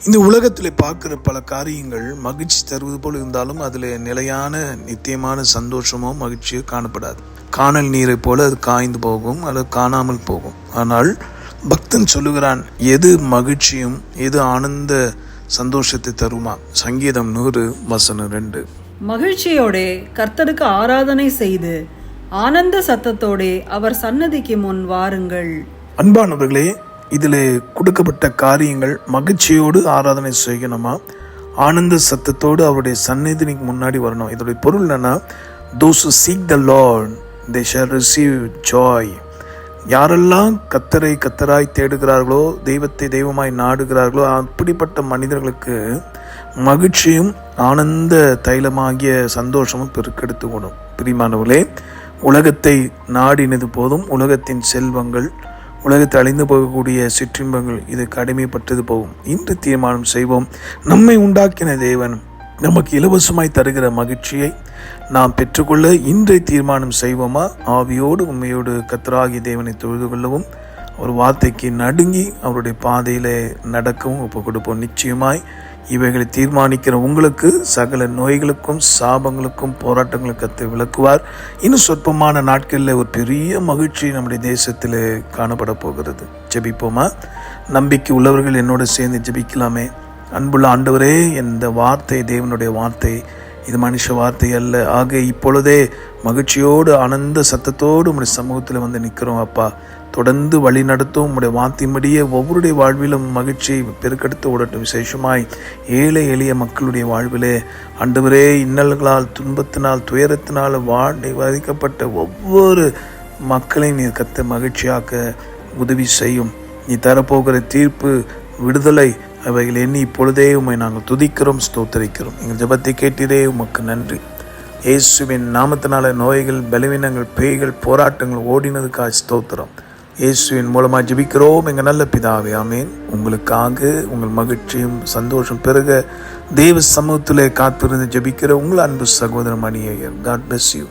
இந்த உலகத்தில் பார்க்குற பல காரியங்கள் மகிழ்ச்சி தருவது போல் இருந்தாலும் அதில் நிலையான நித்தியமான சந்தோஷமோ மகிழ்ச்சியோ காணப்படாது. காணல் நீரை போல அது காய்ந்து போகும் அல்லது காணாமல் போகும். ஆனால் பக்தன் சொல்லுகிறான், எது மகிழ்ச்சியும் எது ஆனந்த சந்தோஷத்தை தருமா? சங்கீதம் 100:2. மகிழ்ச்சியோடே கர்த்தருக்கு ஆராதனை செய்து ஆனந்த சத்தத்தோடே அவர் சன்னதிக்கு முன் வாருங்கள். அன்பானவர்களே, இதில் கொடுக்கப்பட்ட காரியங்கள் மகிழ்ச்சியோடு ஆராதனை செய்யணுமா, ஆனந்த சத்தத்தோடு அவருடைய சந்நிதிக்கு முன்னாடி வரணும். இதோடைய பொருள் என்னன்னா, those who seek the Lord they shall receive joy. யாரெல்லாம் கத்தரை கத்தராய் தேடுகிறார்களோ, தெய்வத்தை தெய்வமாய் நாடுகிறார்களோ, அப்படிப்பட்ட மனிதர்களுக்கு மகிழ்ச்சியும் ஆனந்த தைலமாகிய சந்தோஷமும் பெருக்கெடுத்து கொடும். பிரியமானவர்களே, உலகத்தை நாடினது போதும், உலகத்தின் செல்வங்கள், உலகத்தை அழிந்து போகக்கூடிய சிற்றின்பங்கள் இதுக்கு அடிமைப்பட்டது போகும். இன்று தீர்மானம் செய்வோம், நம்மை உண்டாக்கின தேவன் நமக்கு இலவசமாய் தருகிற மகிழ்ச்சியை நாம் பெற்றுக்கொள்ள இன்றை தீர்மானம் செய்வோமா? ஆவியோடு உண்மையோடு கர்த்தராகிய தேவனை தொழுது கொள்ளவும், ஒரு வார்த்தைக்கு நடுங்கி அவருடைய பாதையிலே நடக்கவும் ஒப்பு கொடுப்போம். நிச்சயமாய் இவைகளை தீர்மானிக்கிற உங்களுக்கு சகல நோய்களுக்கும் சாபங்களுக்கும் போராட்டங்களுக்கும் கர்த்தர் விலக்குவார். இன்னும் சொற்பமான நாட்களில் ஒரு பெரிய மகிழ்ச்சி நம்முடைய தேசத்தில் காணப்பட போகிறது. ஜெபிப்போமா? நம்பிக்கை உள்ளவர்கள் என்னோடு சேர்ந்து ஜெபிக்கலாமே. அன்புள்ள ஆண்டவரே, இந்த வார்த்தை தேவனுடைய வார்த்தை, இது மனுஷ வார்த்தை அல்ல. ஆக இப்பொழுதே மகிழ்ச்சியோடு ஆனந்த சத்தத்தோடு உங்களுடைய சமூகத்தில் வந்து நிற்கிறோம் அப்பா. தொடர்ந்து வழி நடத்தும் உங்களுடைய வார்த்தையின்படியே ஒவ்வொருடைய வாழ்விலும் மகிழ்ச்சியை பெருக்கெடுத்து ஓடட்டும். விசேஷமாய் ஏழை எளிய மக்களுடைய வாழ்விலே ஆண்டவரே, இன்னல்களால் துன்பத்தினால் துயரத்தினால் பாதிக்கப்பட்ட ஒவ்வொரு மக்களையும் நீர் கத்த மகிழ்ச்சியாக்க உதவி செய்யும். நீ தரப்போகிற தீர்ப்பு, விடுதலை, அவைகள் எண்ணி இப்பொழுதே உம்மை நாங்கள் துதிக்கிறோம், ஸ்தோத்தரிக்கிறோம். எங்கள் ஜெபத்தை கேட்டீரே, உமக்கு நன்றி. இயேசுவின் நாமத்தினால நோய்கள், பலவீனங்கள், பேய்கள், போராட்டங்கள் ஓடினதுக்காக ஸ்தோத்திரம். இயேசுவின் மூலமாக ஜெபிக்கிறோம் எங்கள் நல்ல பிதாவே, ஆமேன். உங்களுக்காக உங்கள் மகிழ்ச்சியும் சந்தோஷம் பெருக தேவ சமூகத்திலே காத்திருந்து ஜெபிக்கிற உங்கள் அன்பு சகோதரன் Mani Iyer. God bless you.